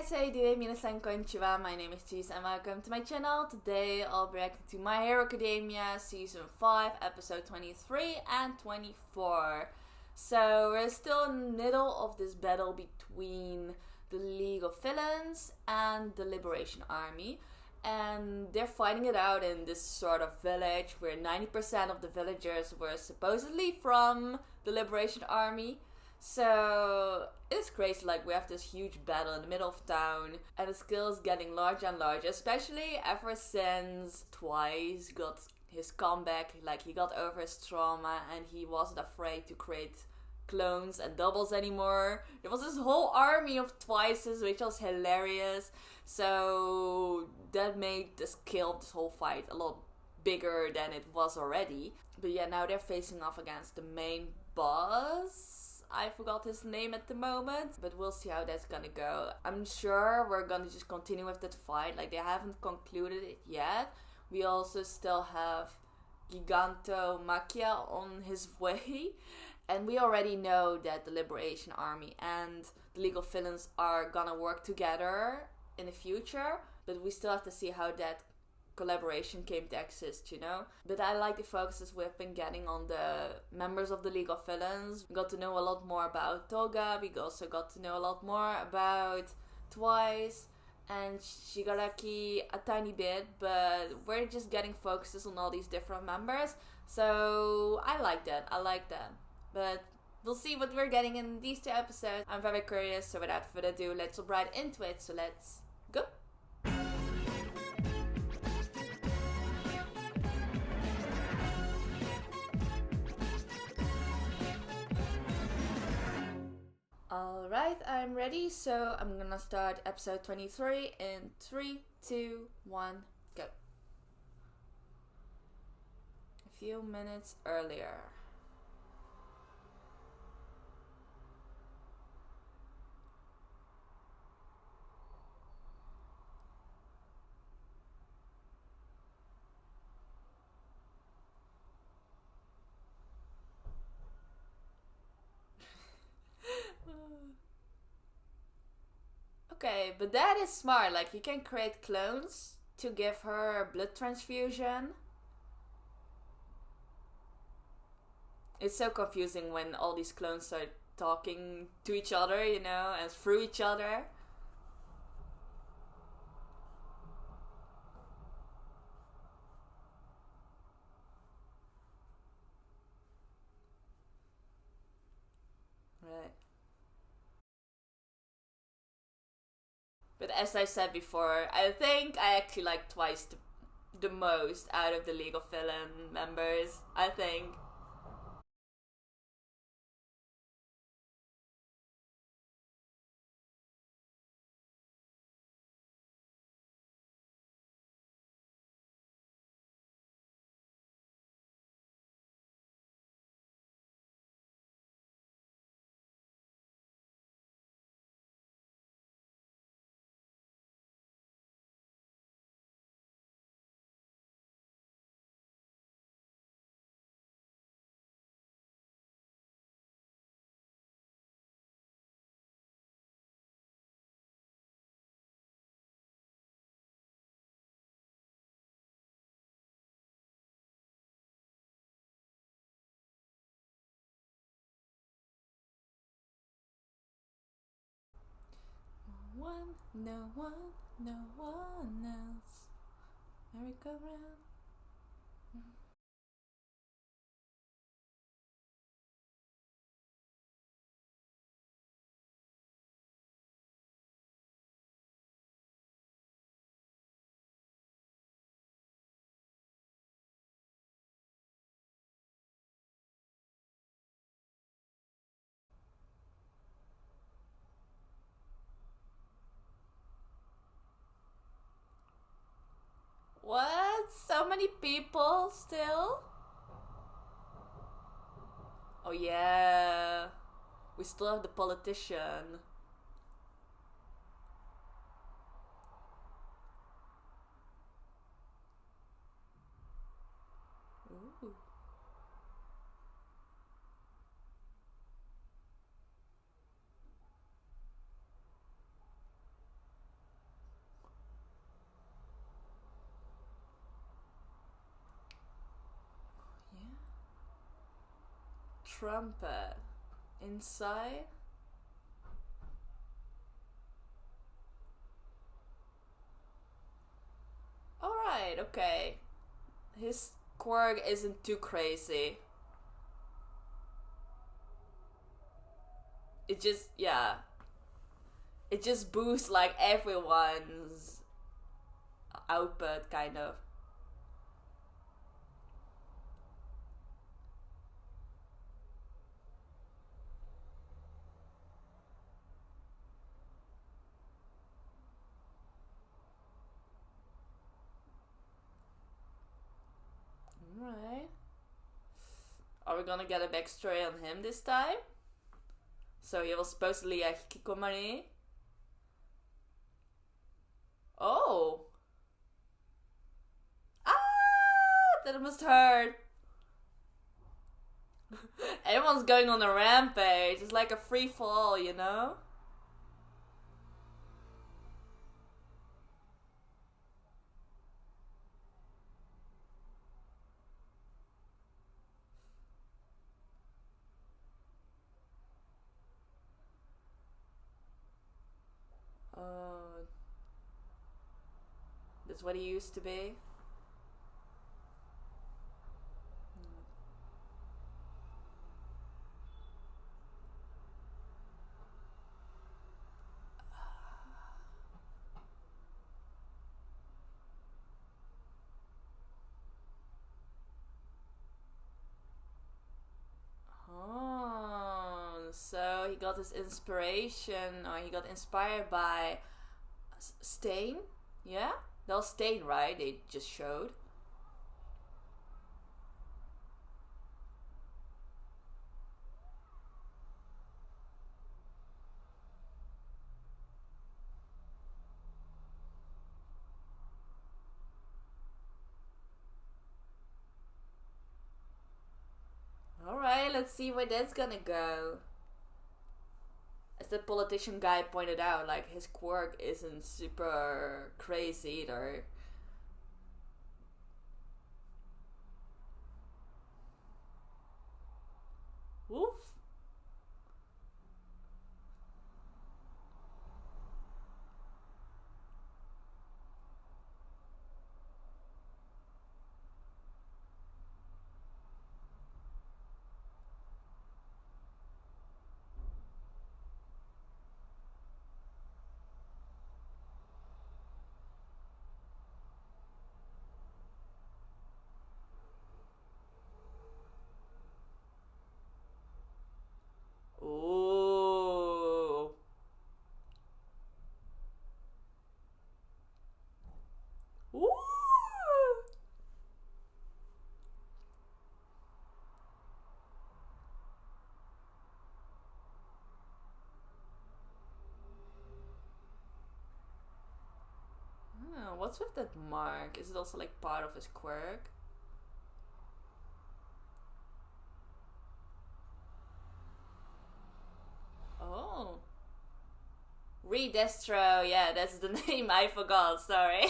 guys, how you doing? Minasan konnichiwa, my name is Cheese and welcome to my channel. Today I'll be reacting to My Hero Academia Season 5, Episode 23 and 24. So we're still in the middle of this battle between the League of Villains and the Liberation Army. And they're fighting it out in this sort of village where 90% of the villagers were supposedly from the Liberation Army. So it's crazy, like we have this huge battle in the middle of town and the scale is getting larger and larger, especially ever since Twice got his comeback. Like he got over his trauma and he wasn't afraid to create clones and doubles anymore. There was this whole army of Twices, which was hilarious. So that made the scale of this whole fight a lot bigger than it was already. But yeah, now they're facing off against the main boss. I forgot his name at the moment, but we'll see how that's gonna go. I'm sure we're gonna just continue with that fight. Like, they haven't concluded it yet. We also still have Gigantomachia on his way. And we already know that the Liberation Army and the League of Villains are gonna work together in the future. But we still have to see how that collaboration came to exist, you know. But I like the focuses we've been getting on the members of the League of Villains. We got to know a lot more about Toga. We also got to know a lot more about Twice and Shigaraki a tiny bit, but we're just getting focuses on all these different members. So I like that. But we'll see what we're getting in these two episodes. I'm very curious, so without further ado, let's jump right into it. So let's go. Alright, I'm ready, so I'm gonna start episode 23 in 3, 2, 1, go. A few minutes earlier. Okay, but that is smart. Like, you can create clones to give her a blood transfusion. It's so confusing when all these clones start talking to each other, you know, and through each other. Right. But as I said before, I think I actually like Twice the most out of the League of Villain members, I think. No one else. Merry-go-round. What? So many people still? Oh yeah. We still have the politician. Ooh. trumpet inside. Alright, okay. His quirk isn't too crazy. It just, yeah. It just boosts like everyone's output, kind of. Alright. Are we gonna get a backstory on him this time? So he was supposedly a hikikomori. Oh! Ah! That must hurt. Everyone's going on a rampage. It's like a free fall, you know? Oh. That's what he used to be. Oh, so he got his inspiration, or he got inspired by Stain? Yeah? That was Stain, right? They just showed. Alright, let's see where that's gonna go. As the politician guy pointed out, like, his quirk isn't super crazy either. Woof. Ooh. Ooh. Oh, what's with that mark? Is it also like part of his quirk? Oh. Redestro, yeah, that's the name I forgot, sorry.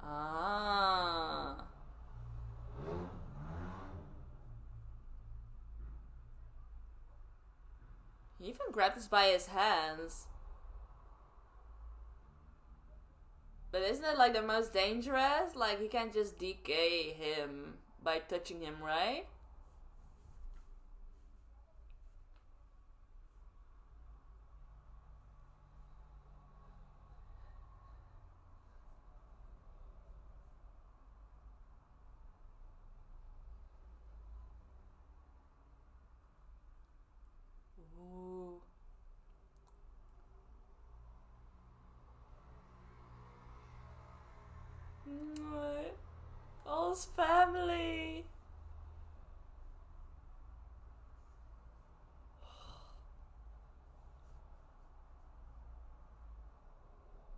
Ah. He even grabbed us by his hands. But isn't it like the most dangerous? Like, he can't just decay him by touching him, right? Ooh. All his family.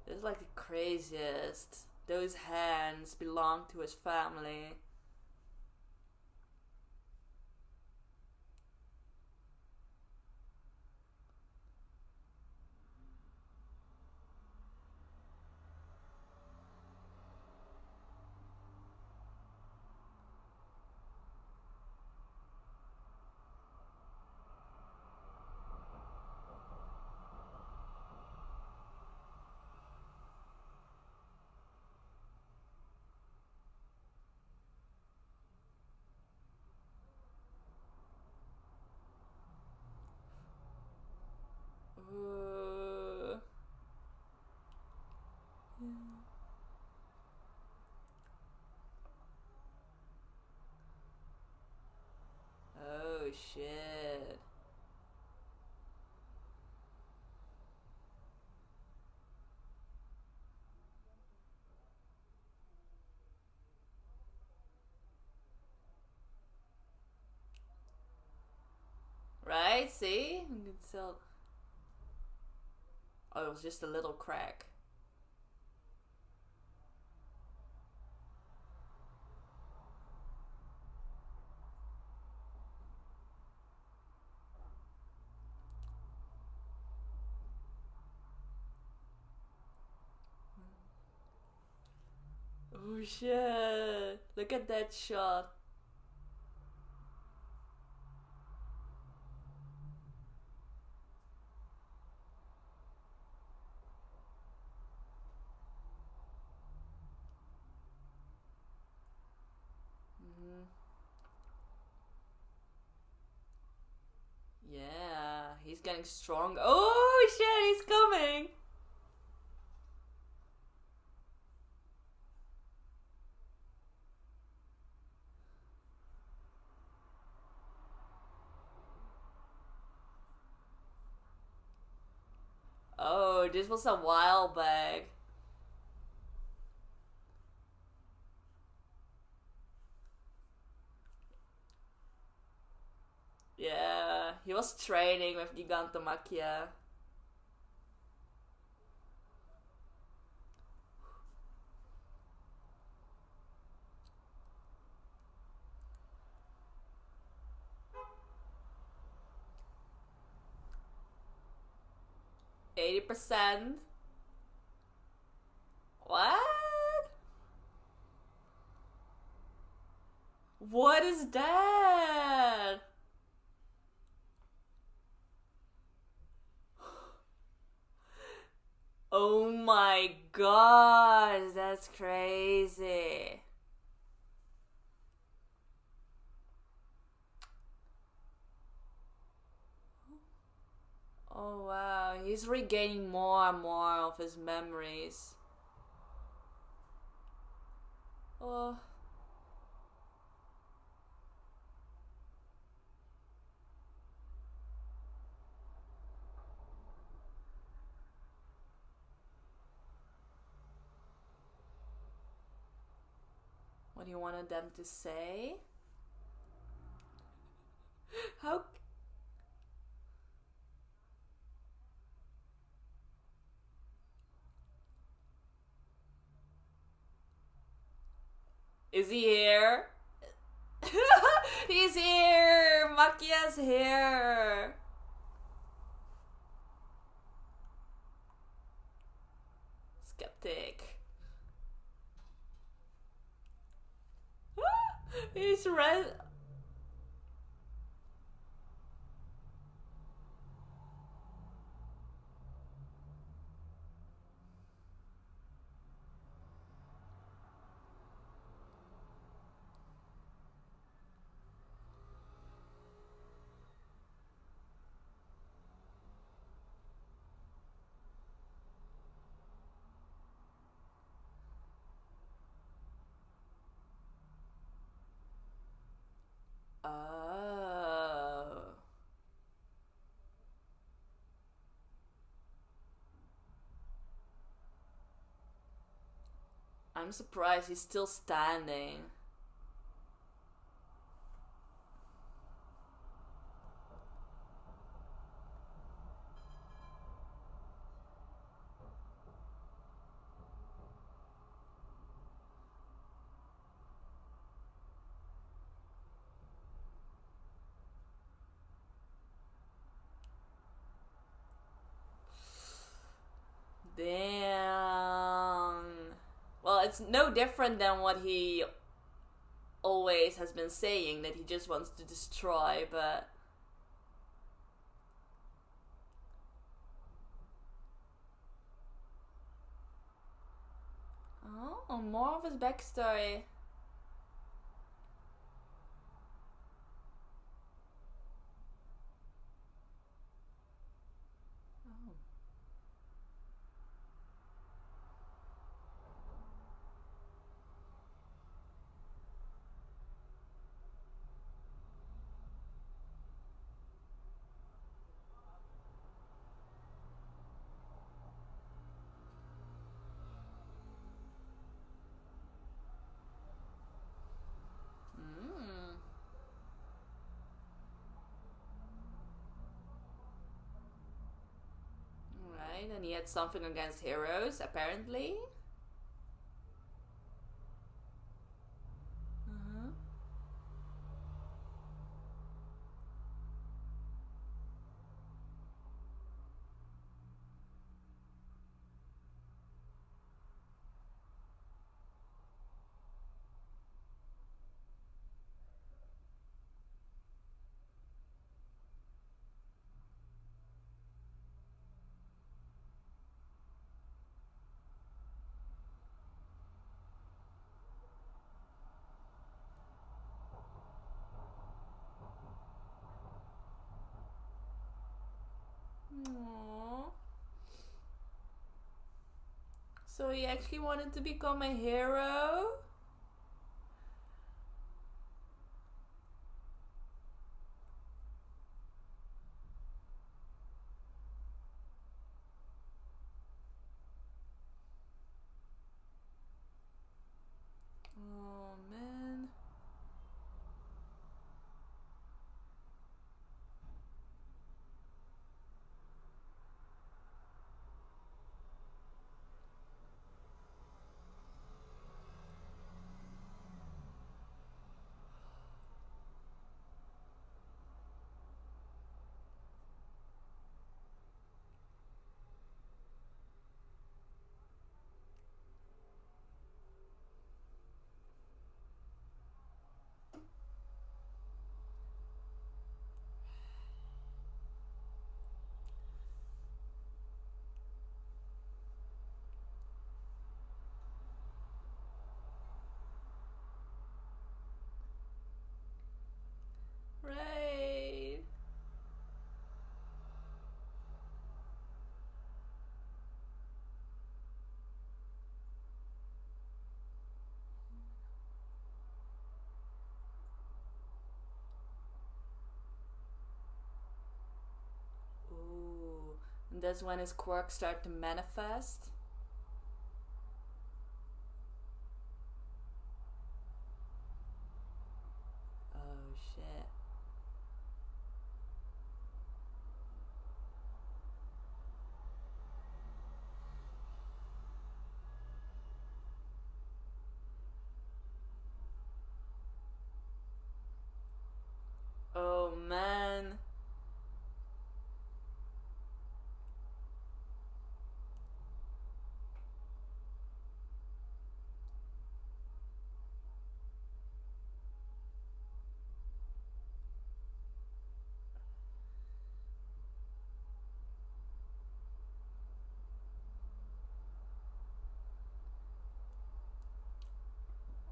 This is like the craziest. Those hands belong to his family. shit. Right? See? You can tell. Oh, it was just a little crack. Oh shit. Look at that shot. Yeah, he's getting strong. Oh shit, he's coming. Oh, this was a while back. Yeah, he was training with Gigantomachia. %. What? What is that? Oh my god, that's crazy. Oh wow, he's regaining more and more of his memories. Oh. What you wanted them to say? How? Is he here? He's here! Machia's here! Skeptic. He's red. Oh. I'm surprised he's still standing. Damn. Well, it's no different than what he always has been saying, that he just wants to destroy, but... Oh, more of his backstory. and he had something against heroes, apparently. Aww. So he actually wanted to become a hero? Oh man. Right. Ooh. And that's when his quirks start to manifest. Oh shit. Oh man.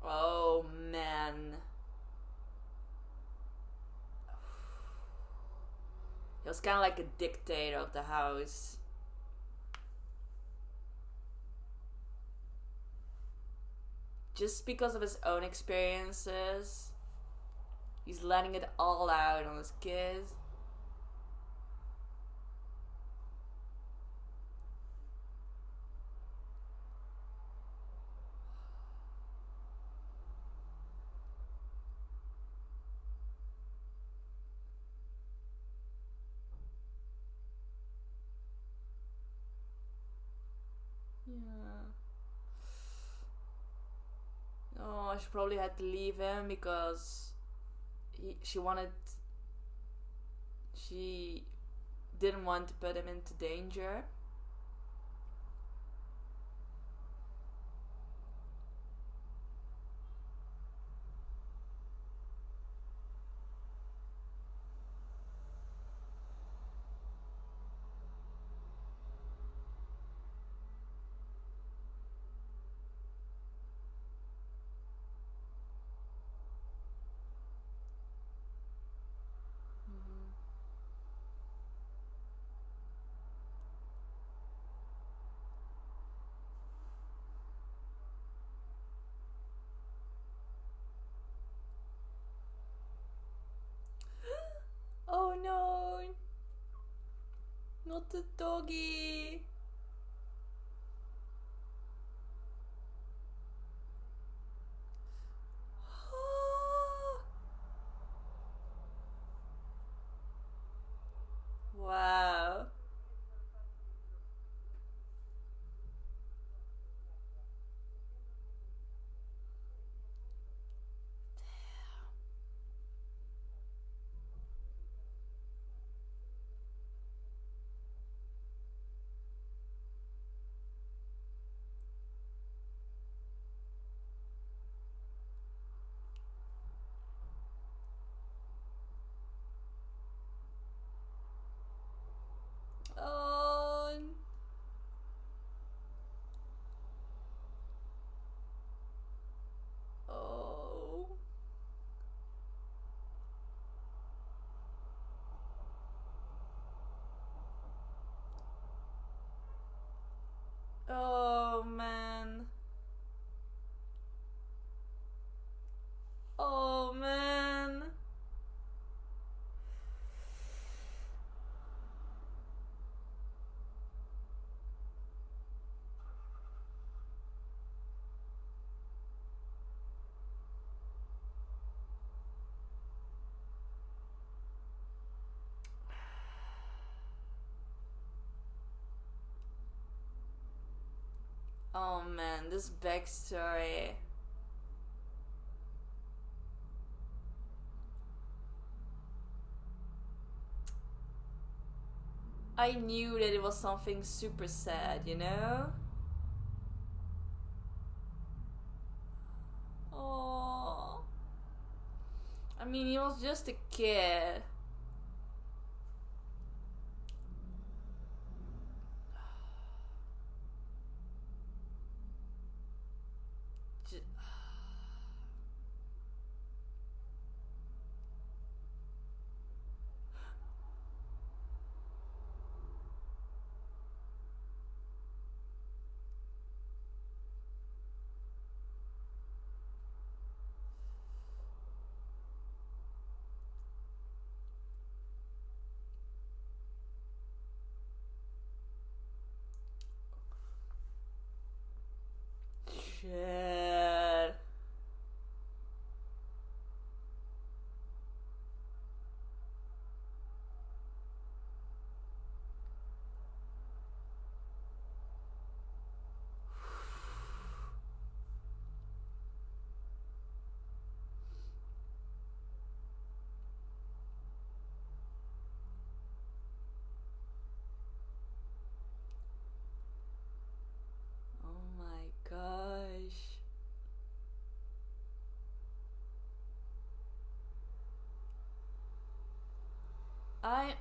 Oh man. He was kind of like a dictator of the house. Just because of his own experiences, he's letting it all out on his kids. Yeah. Oh, she probably had to leave him because she didn't want to put him into danger. Oh no! Not the doggy! Wow. Oh man, this backstory. I knew that it was something super sad, you know? Oh. I mean, he was just a kid. Shit. Oh my gosh.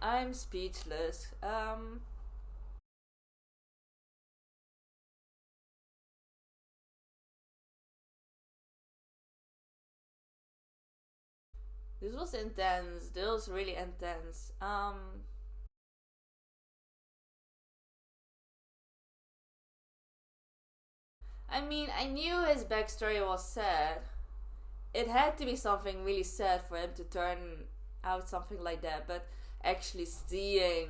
I'm speechless. This was intense. This was really intense. I mean, I knew his backstory was sad. It had to be something really sad for him to turn out something like that, but actually seeing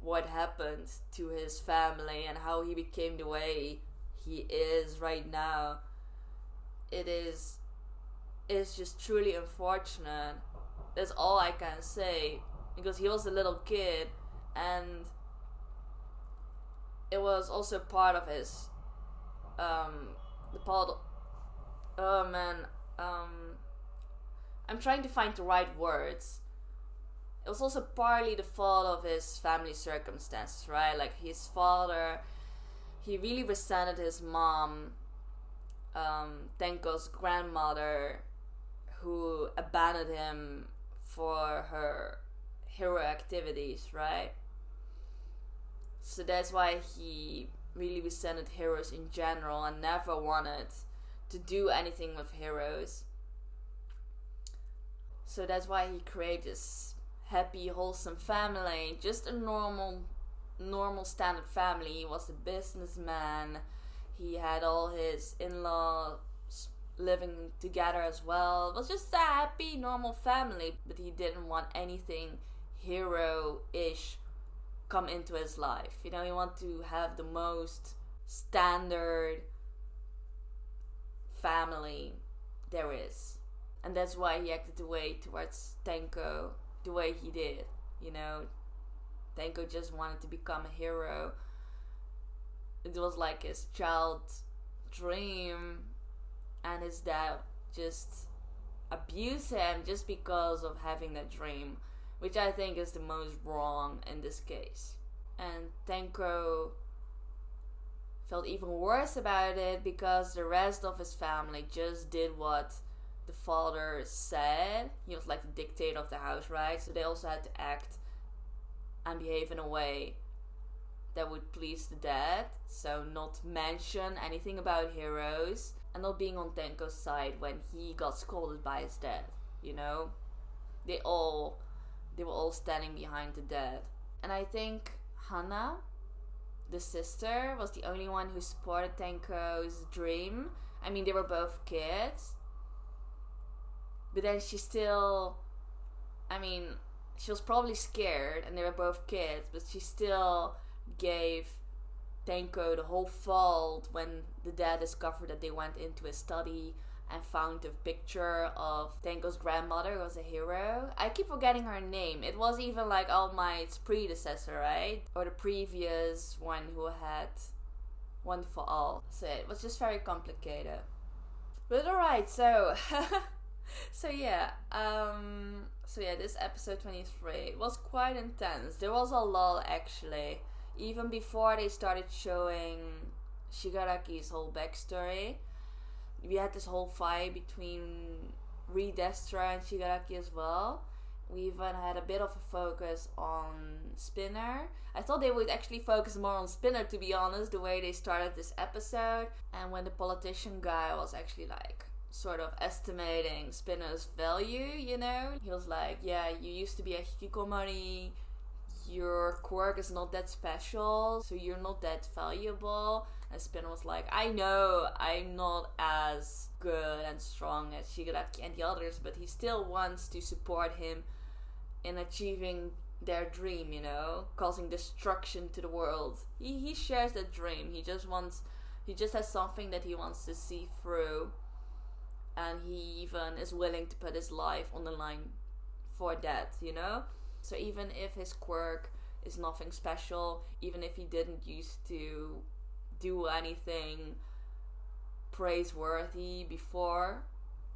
what happened to his family and how he became the way he is right now, it is it's just truly unfortunate. That's all I can say, because he was a little kid, and it was also part of his the part. Oh man, I'm trying to find the right words. It was also partly the fault of his family circumstances, right? Like his father, he really resented his mom, Tenko's grandmother, who abandoned him for her hero activities, right? So that's why he really resented heroes in general and never wanted to do anything with heroes. So that's why he created this happy, wholesome family, just a normal standard family. He was a businessman. He had all his in-laws living together as well. It was just a happy, normal family, but he didn't want anything hero-ish come into his life. You know, he wanted to have the most standard family there is. And that's why he acted the way towards Tenko the way he did. You know, Tenko just wanted to become a hero. It was like his child's dream, and his dad just abused him just because of having that dream, which I think is the most wrong in this case. And Tenko felt even worse about it because the rest of his family just did what the father said. He was like the dictator of the house, right? So they also had to act and behave in a way that would please the dad. So not mention anything about heroes, and not being on Tenko's side when he got scolded by his dad, you know? They were all standing behind the dad. And I think Hana, the sister, was the only one who supported Tenko's dream. I mean, they were both kids. But then she still, I mean, she was probably scared, and they were both kids, but she still gave Tenko the whole fault when the dad discovered that they went into his study and found a picture of Tenko's grandmother, who was a hero. I keep forgetting her name. It was even like All Might's predecessor, right? Or the previous one who one for all. So it was just very complicated. But alright, so this episode 23 was quite intense. There was a lull actually. Even before they started showing Shigaraki's whole backstory, we had this whole fight between Destro and Shigaraki as well. We even had a bit of a focus on Spinner. I thought they would actually focus more on Spinner, to be honest, the way they started this episode. And when the politician guy was actually like sort of estimating Spinner's value, you know, he was like, yeah, you used to be a hikikomori, your quirk is not that special, so you're not that valuable. And Spinner was like, I know I'm not as good and strong as Shigaraki and the others, but he still wants to support him in achieving their dream, you know, causing destruction to the world. He shares that dream. He just has something that he wants to see through, and he even is willing to put his life on the line for that, you know. So even if his quirk is nothing special, even if he didn't used to do anything praiseworthy before,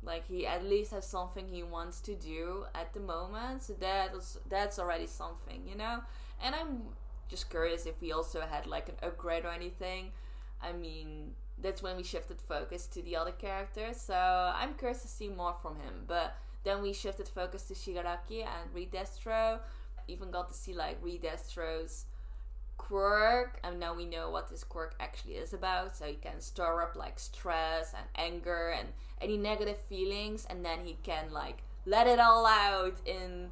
like, he at least has something he wants to do at the moment. So that's already something, you know. And I'm just curious if we also had like an upgrade or anything. I mean, that's when we shifted focus to the other characters, so I'm curious to see more from him. But then we shifted focus to Shigaraki and Destro. Even got to see like Destro's quirk, and now we know what his quirk actually is about. So he can stir up like stress and anger and any negative feelings, and then he can like let it all out in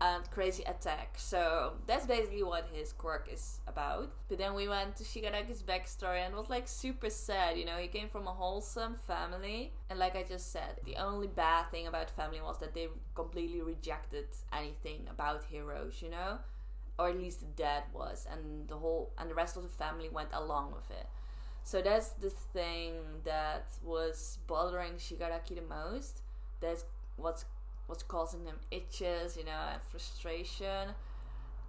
a crazy attack. So that's basically what his quirk is about. But then we went to Shigaraki's backstory, and it was like super sad, you know. He came from a wholesome family, and like I just said, the only bad thing about family was that they completely rejected anything about heroes, you know. Or at least the dad was, and the rest of the family went along with it. So that's the thing that was bothering Shigaraki the most. That's what's causing him itches, you know, and frustration.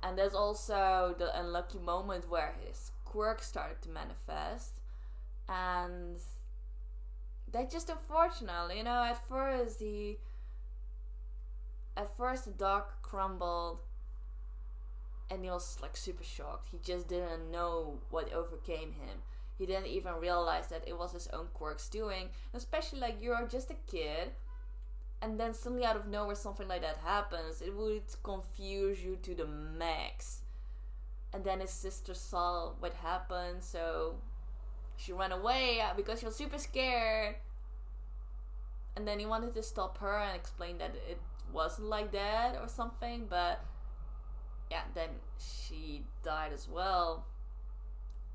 And there's also the unlucky moment where his quirk started to manifest, and that's just unfortunate, you know. At first the dog crumbled, and he was like super shocked. He just didn't know what overcame him. He didn't even realize that it was his own quirk's doing. Especially like, you're just a kid, and then suddenly out of nowhere something like that happens. It would confuse you to the max. And then his sister saw what happened, so she ran away because she was super scared. And then he wanted to stop her and explain that it wasn't like that or something, but yeah, then she died as well,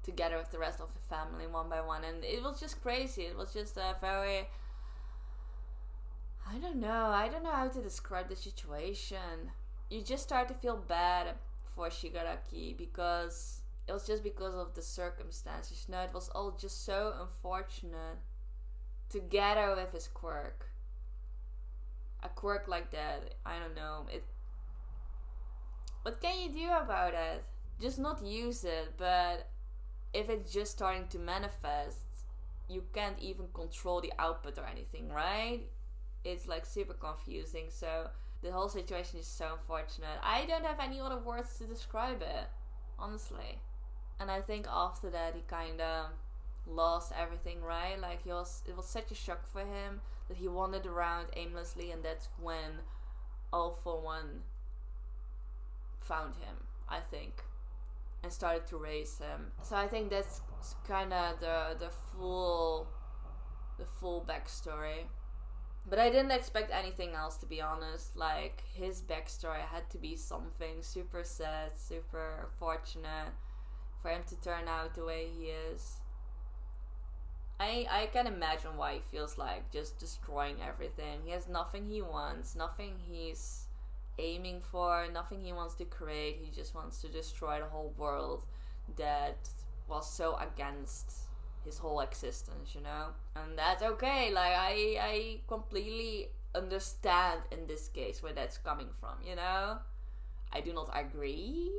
together with the rest of the family, one by one. And it was just crazy. It was just a very, I don't know how to describe the situation. You just start to feel bad for Shigaraki, because it was just because of the circumstances. You know, it was all just so unfortunate, together with his quirk. A quirk like that, I don't know, what can you do about it? Just not use it. But if it's just starting to manifest, you can't even control the output or anything, right? It's like super confusing. So the whole situation is so unfortunate. I don't have any other words to describe it, honestly. And I think after that he kind of lost everything, right? Like, it was such a shock for him that he wandered around aimlessly, and that's when All For One found him, I think, and started to raise him. So I think that's kind of the full backstory. But I didn't expect anything else, to be honest. Like, his backstory had to be something super sad, super fortunate for him to turn out the way he is. I can imagine why he feels like just destroying everything. He has nothing he wants, nothing he's aiming for, nothing he wants to create. He just wants to destroy the whole world that was so against his whole existence, you know. And that's okay. Like, I completely understand in this case where that's coming from, you know. I do not agree,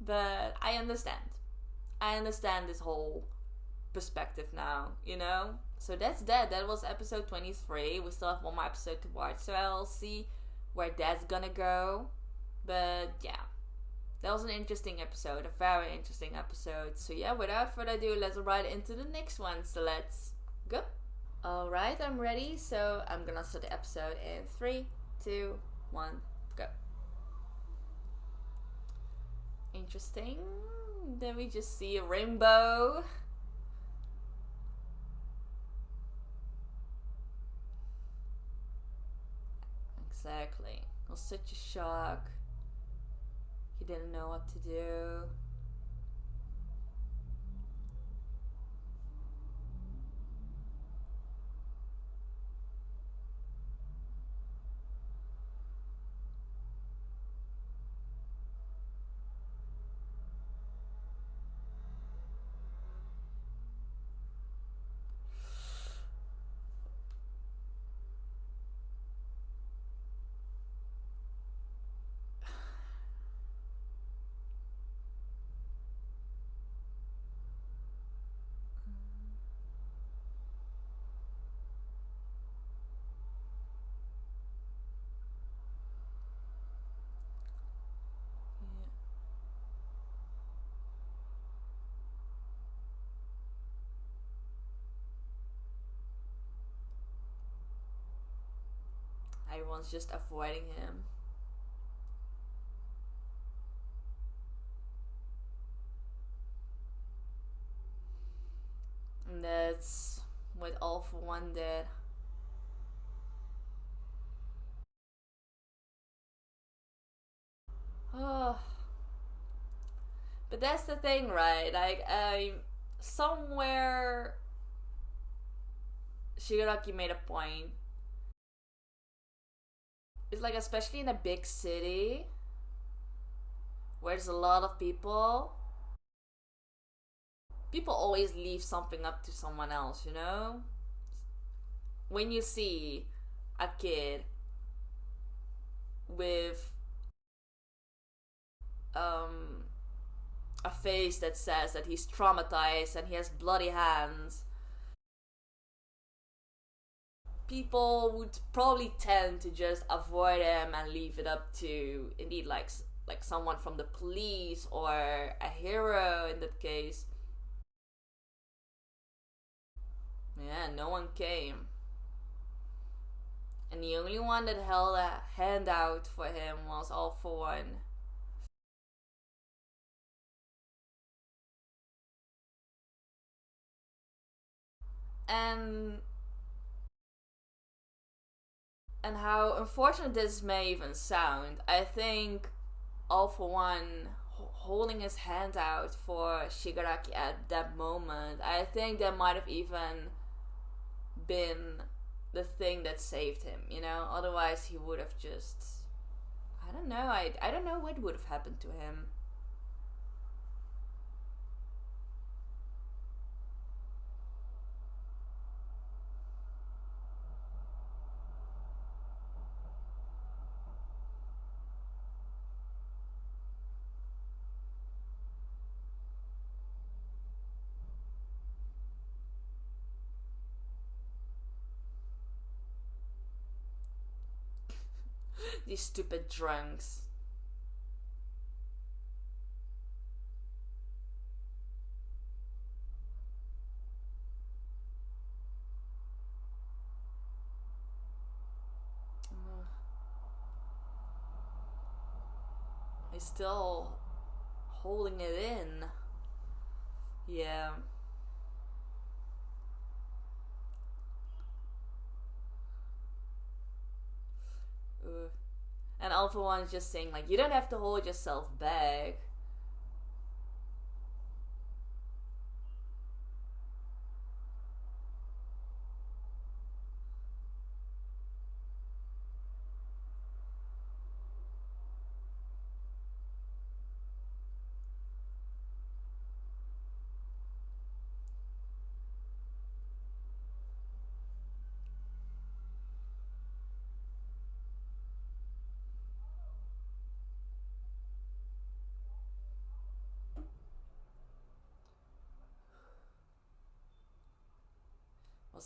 but I understand this whole perspective now, you know? So that's that. That was episode 23. We still have one more episode to watch, so I'll see where that's gonna go. But yeah, that was an interesting episode, a very interesting episode. So yeah, without further ado, let's right into the next one. So let's go. Alright, I'm ready. So I'm gonna start the episode in 3, 2, 1, go. Interesting. Then we just see a rainbow. Exactly. It was such a shock. He didn't know what to do. Everyone's just avoiding him. And that's what All For One did. Oh. But that's the thing, right? Like, somewhere Shigaraki made a point. It's like, especially in a big city where there's a lot of people always leave something up to someone else, you know? When you see a kid with a face that says that he's traumatized and he has bloody hands, people would probably tend to just avoid him and leave it up to, indeed, like someone from the police or a hero in that case. Yeah, no one came. And the only one that held a hand out for him was All For One. And how unfortunate this may even sound, I think All For One holding his hand out for Shigaraki at that moment, I think that might have even been the thing that saved him, you know? Otherwise he would have just, I don't know, I don't know what would have happened to him. These stupid drunks. He's still holding it in. Yeah. And All For One is just saying, like, you don't have to hold yourself back.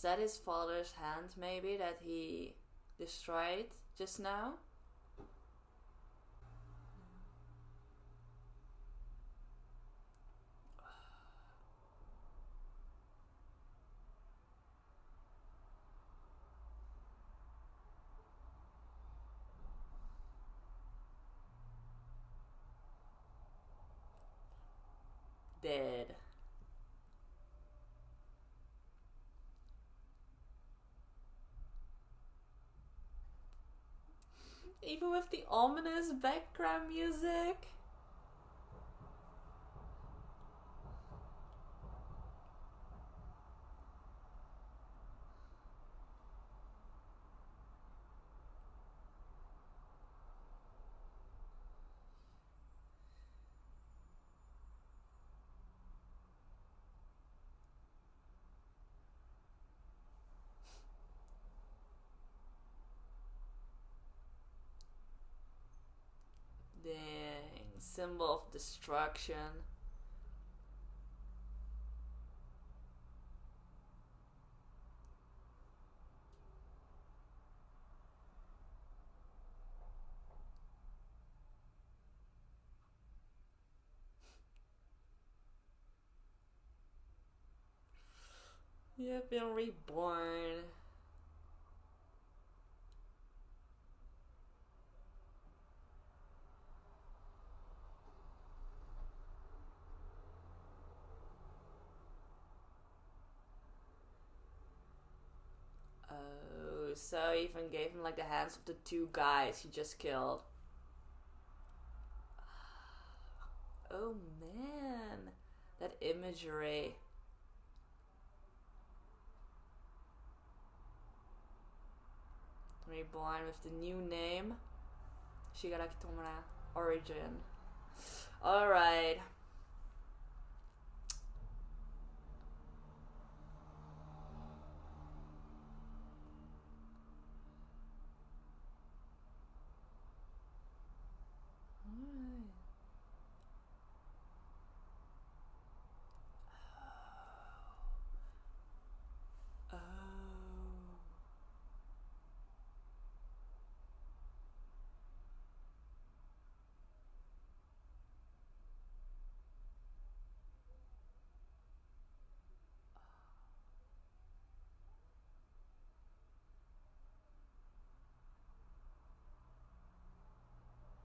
Was that his father's hand, maybe, that he destroyed just now? Dead. Even with the ominous background music. Dang, symbol of destruction. You have been reborn. Oh, so even gave him like the hands of the two guys he just killed. Oh man, that imagery. Reborn with the new name, Shigaraki Tomura, origin. Alright.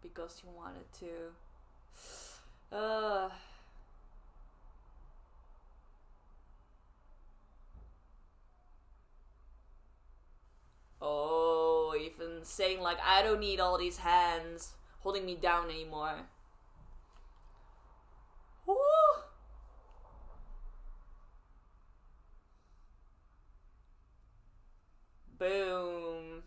Because you wanted to. Oh, even saying like, I don't need all these hands holding me down anymore. Woo! Boom.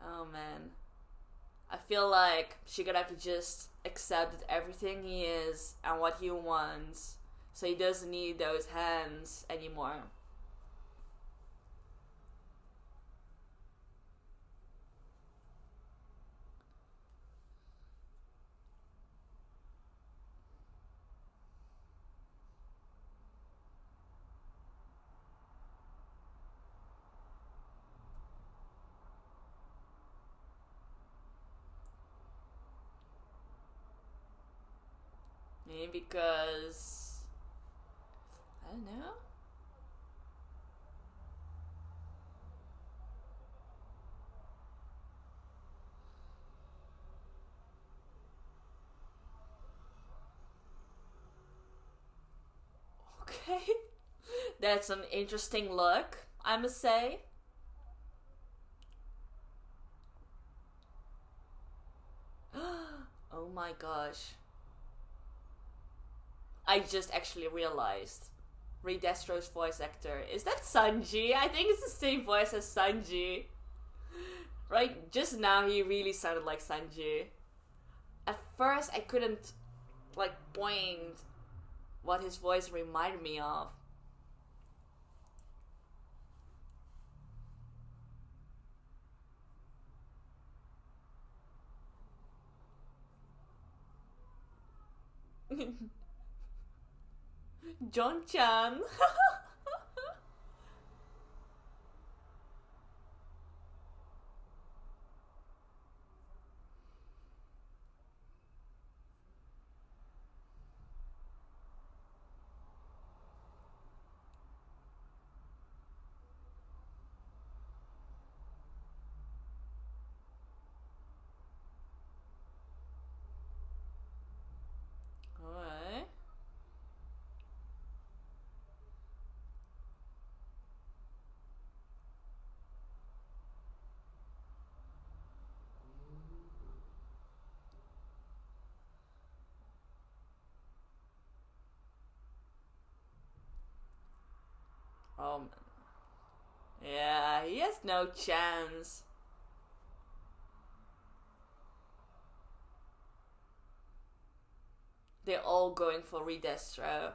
Oh man. I feel like Shigaraki just accepted everything he is and what he wants, so he doesn't need those hands anymore. Maybe because, I don't know. Okay. That's an interesting look, I must say. Oh my gosh. I just actually realized Reed Destro's voice actor. Is that Sanji? I think it's the same voice as Sanji. Right? Just now he really sounded like Sanji. At first I couldn't like point what his voice reminded me of. John-chan. Alright. Oh man. Yeah, he has no chance. They're all going for Redestro.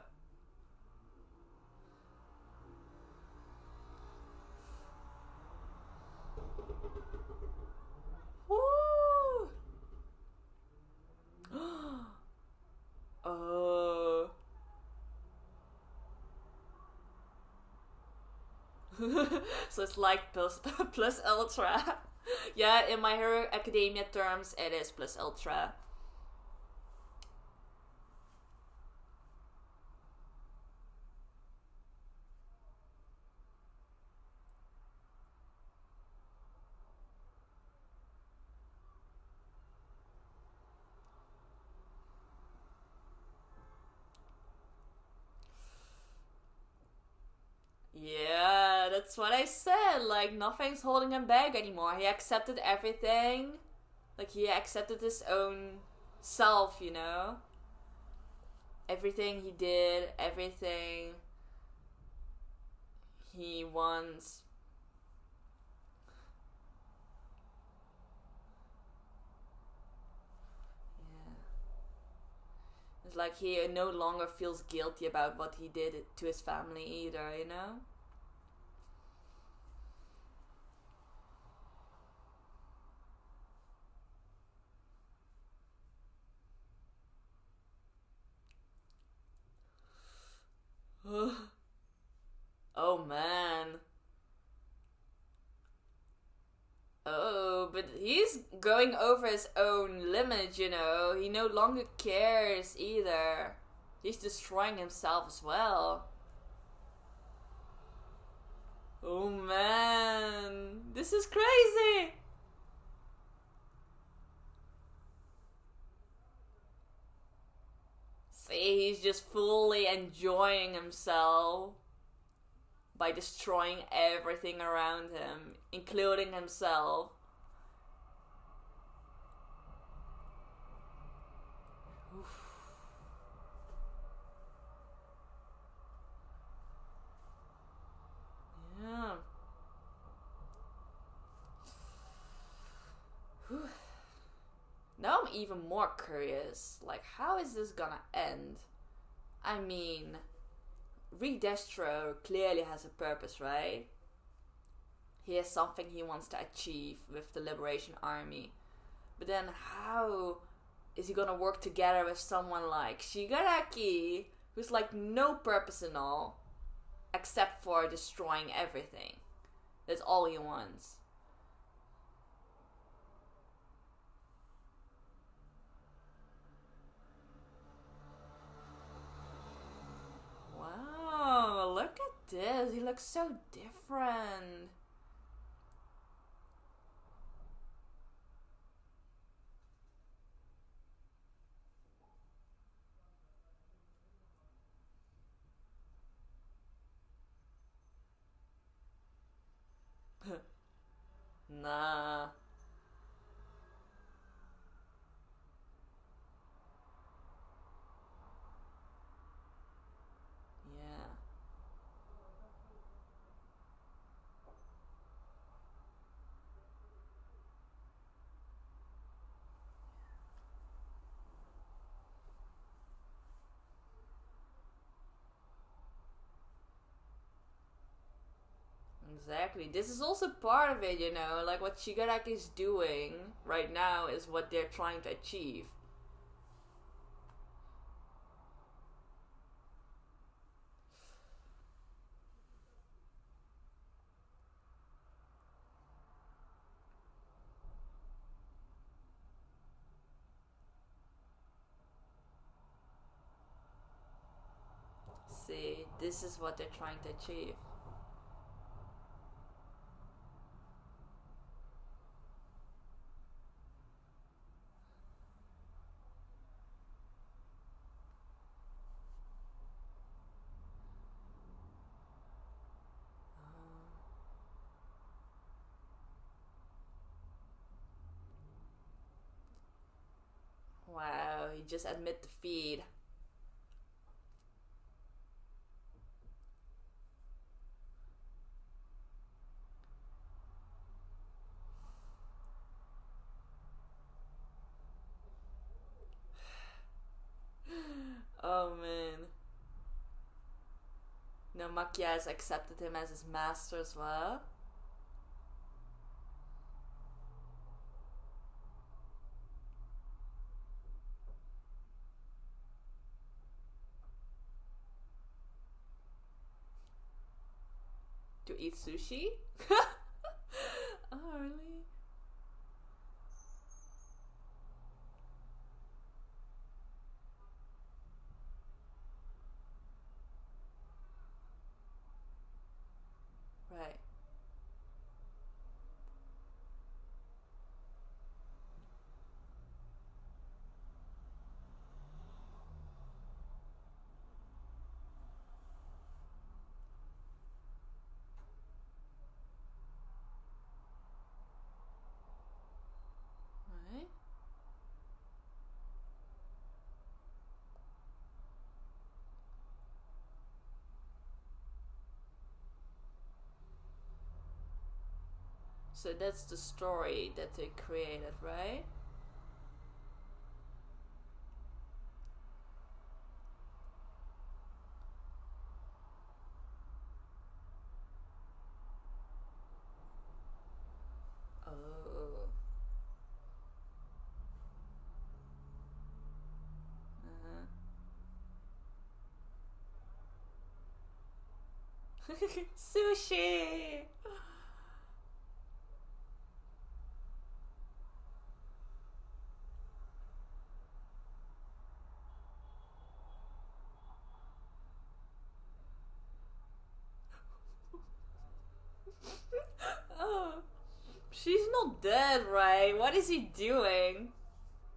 Woo! Oh. So it's like plus ultra. Yeah, in My Hero Academia terms, it is plus ultra. Yeah, that's what I said. Like, nothing's holding him back anymore. He accepted everything. Like, he accepted his own self, you know? Everything he did, everything he wants. Yeah. It's like he no longer feels guilty about what he did to his family either, you know? Oh man. Oh, but he's going over his own limit, you know. He no longer cares either. He's destroying himself as well. Oh man. This is crazy. See, he's just fully enjoying himself by destroying everything around him, including himself. Oof. Yeah. Whew. Now I'm even more curious. Like, how is this gonna end? I mean, Redestro clearly has a purpose, right? He has something he wants to achieve with the Liberation Army. But then how is he gonna work together with someone like Shigaraki, who's like no purpose in all, except for destroying everything? That's all he wants. Wow, look at this. He looks so different. Nah. Yeah. Exactly. This is also part of it, you know. Like what Shigaraki is doing right now is what they're trying to achieve. See, this is what they're trying to achieve. Wow, you just admit defeat. Oh man. No, Makia has accepted him as his master as well. To eat sushi? Oh, really? Right. Right. So that's the story that they created, right? Oh. Sushi! Oh. She's not dead, right? What is he doing?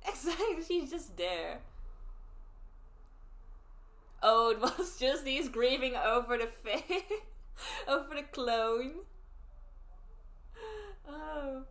Exactly, she's just there. Oh, it was just he's grieving over the face, over the clone. Oh.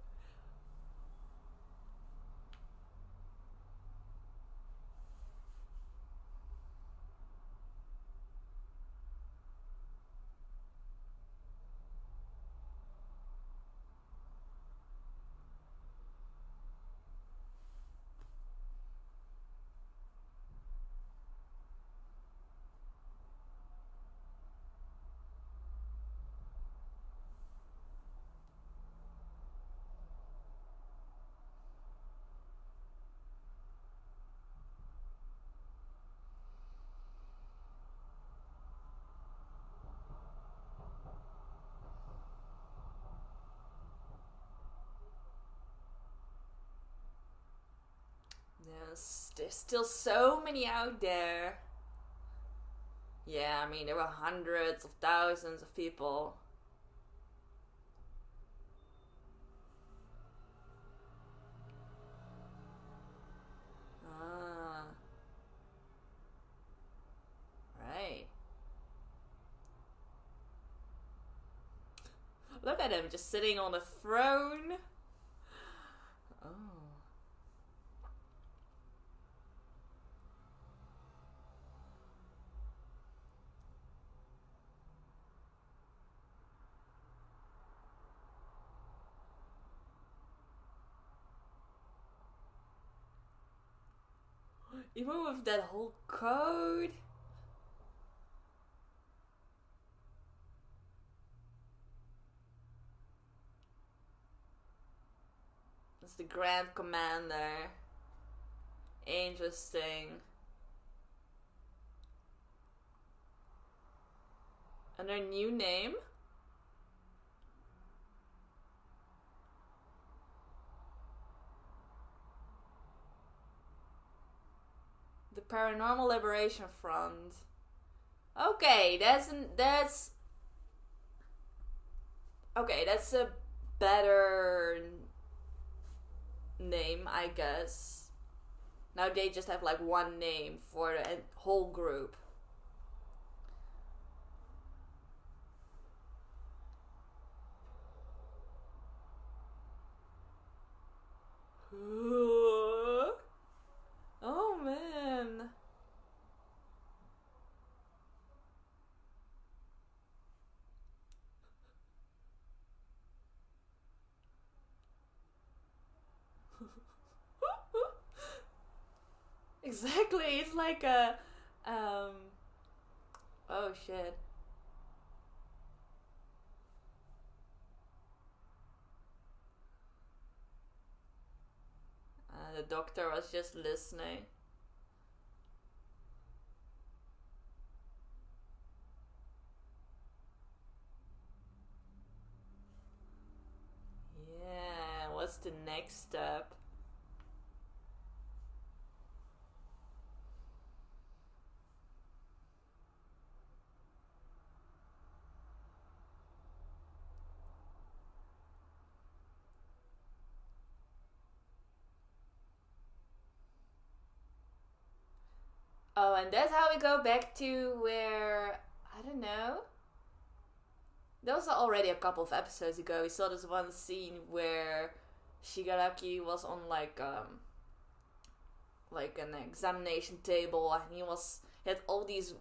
Yes, there's still so many out there. Yeah, I mean, there were hundreds of thousands of people. Ah, right. Look at him just sitting on a throne. Oh. Even with that whole code. It's the Grand Commander. Interesting. And their new name? The Paranormal Liberation Front. Okay, that's a better name, I guess. Now they just have like one name for the whole group. Oh man. Exactly, it's like a oh shit. The doctor was just listening. Yeah, what's the next step? Oh, and that's how we go back to where, I don't know. That was already a couple of episodes ago. We saw this one scene where Shigaraki was on like an examination table, and he had all these,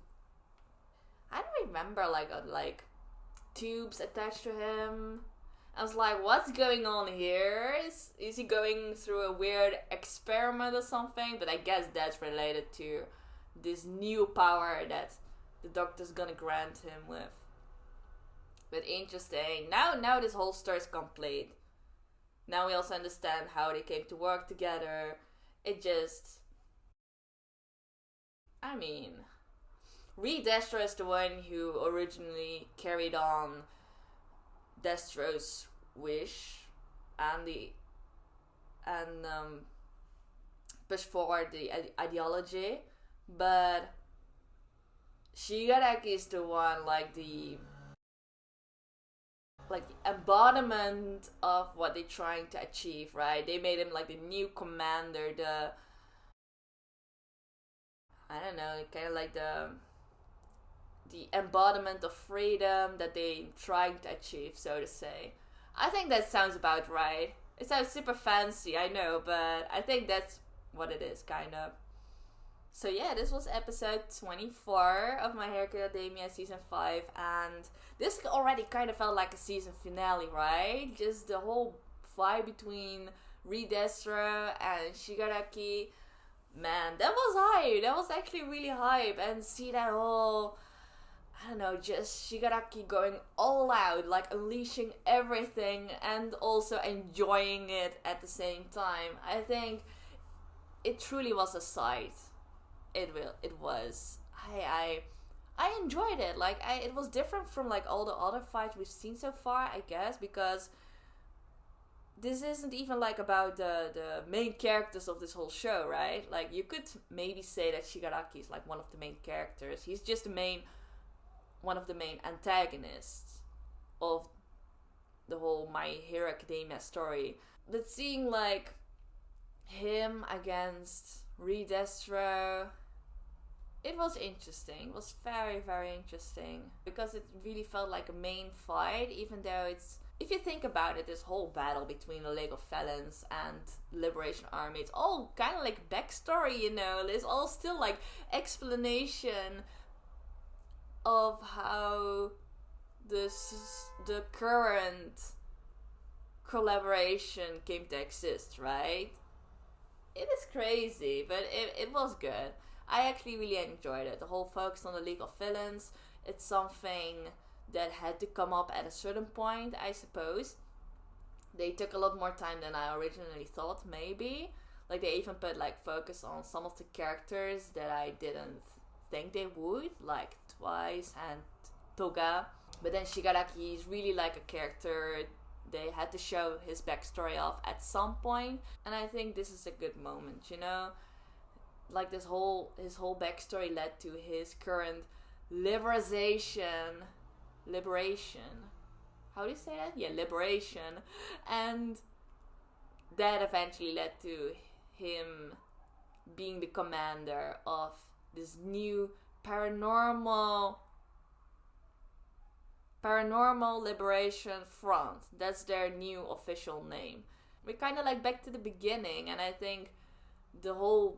I don't remember, like tubes attached to him. I was like, what's going on here? Is he going through a weird experiment or something? But I guess that's related to this new power that the doctor's gonna grant him with. But interesting. Now this whole story's complete. Now we also understand how they came to work together. It just, I mean, Reed Destro is the one who originally carried on Destro's wish and pushed forward the ideology. But Shigaraki is the one, like the embodiment of what they're trying to achieve, right? They made him like the new commander, I don't know, kind of like the embodiment of freedom that they trying to achieve, so to say. I think that sounds about right. It sounds super fancy, I know, but I think that's what it is, kind of. So yeah, this was episode 24 of My Hero Academia season 5, and this already kind of felt like a season finale, right? Just the whole vibe between Reed Destro and Shigaraki. Man, that was hype. That was actually really hype. And see that whole, I don't know, just Shigaraki going all out, like unleashing everything and also enjoying it at the same time. I think it truly was a sight. It was. I enjoyed it. Like it was different from like all the other fights we've seen so far, I guess, because this isn't even like about the main characters of this whole show, right? Like you could maybe say that Shigaraki is like one of the main characters. He's just one of the main antagonists of the whole My Hero Academia story. But seeing like him against Reed Destro, it was interesting. It was very, very interesting. Because it really felt like a main fight, even though it's, if you think about it, this whole battle between the League of Felons and the Liberation Army, it's all kind of like backstory, you know. There's all still like explanation of how the current collaboration came to exist, right? It is crazy, but it was good. I actually really enjoyed it. The whole focus on the League of Villains, it's something that had to come up at a certain point, I suppose. they took a lot more time than I originally thought, maybe. Like, they even put, like, focus on some of the characters that I didn't think they would, like Twice and Toga. But then Shigaraki is really like a character they had to show his backstory off at some point, and I think this is a good moment, you know? Like, his whole backstory led to his current liberation. How do you say that? Yeah, liberation. And that eventually led to him being the commander of this new paranormal liberation front. That's their new official name. We're kind of like back to the beginning, and I think the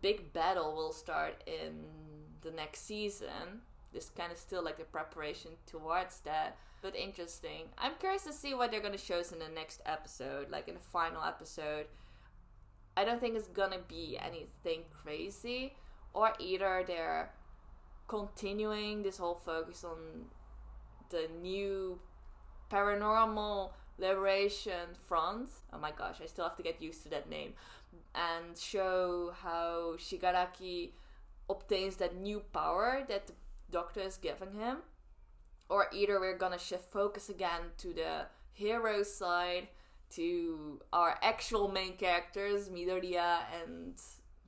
big battle will start in the next season. This kind of still like the preparation towards that, but interesting. I'm curious to see what they're gonna show us in the next episode, like in the final episode. I don't think it's gonna be anything crazy, or either they're continuing this whole focus on the new paranormal liberation front. Oh my gosh, I still have to get used to that name. And show how Shigaraki obtains that new power that the doctor is giving him. Or either we're gonna shift focus again to the hero side, to our actual main characters, Midoriya and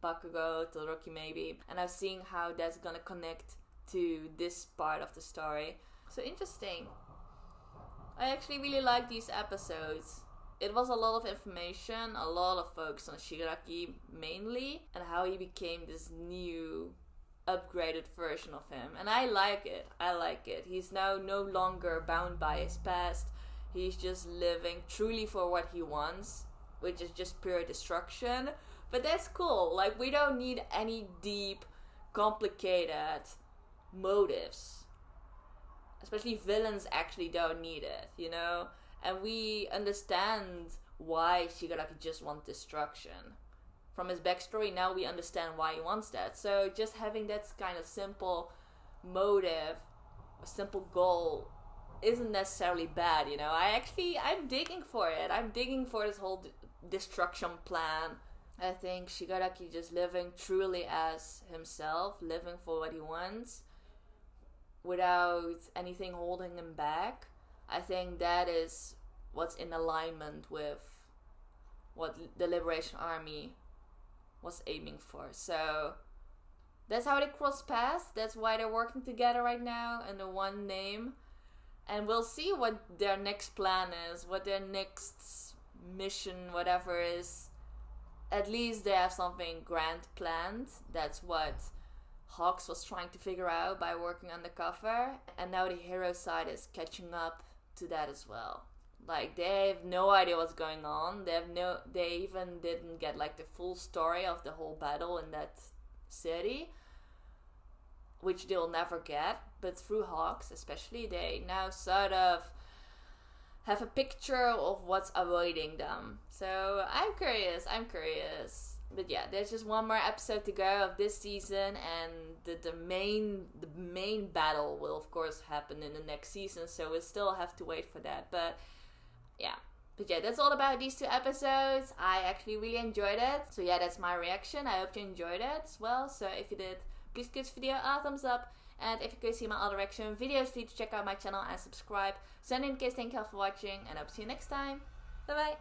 Bakugo, Todoroki maybe. And I've seen how that's gonna connect to this part of the story. So interesting. I actually really like these episodes. It was a lot of information, a lot of focus on Shigaraki mainly, and how he became this new upgraded version of him. And I like it. He's now no longer bound by his past. He's just living truly for what he wants, which is just pure destruction. But that's cool. Like, we don't need any deep, complicated motives. Especially villains actually don't need it, you know? And we understand why Shigaraki just wants destruction. From his backstory, now we understand why he wants that. So just having that kind of simple motive, a simple goal, isn't necessarily bad, you know? I'm digging for it. I'm digging for this whole destruction plan. I think Shigaraki just living truly as himself, living for what he wants, without anything holding him back. I think that is what's in alignment with what the Liberation Army was aiming for. So that's how they cross paths. That's why they're working together right now under one name. And we'll see what their next plan is, what their next mission, whatever is. At least they have something grand planned. That's what Hawks was trying to figure out by working undercover. And now the hero side is catching up to that as well. Like, they have no idea what's going on. They even didn't get like the full story of the whole battle in that city, which they'll never get. But through Hawks especially, they now sort of have a picture of what's awaiting them. So I'm curious. But yeah, there's just one more episode to go of this season, and the main battle will of course happen in the next season, so we'll still have to wait for that. But yeah, that's all about these two episodes. I actually really enjoyed it. So yeah, that's my reaction. I hope you enjoyed it as well. So if you did, please give this video a thumbs up. And if you could see my other reaction videos, please check out my channel and subscribe. So in any case, thank you all for watching, and I hope to see you next time. Bye bye.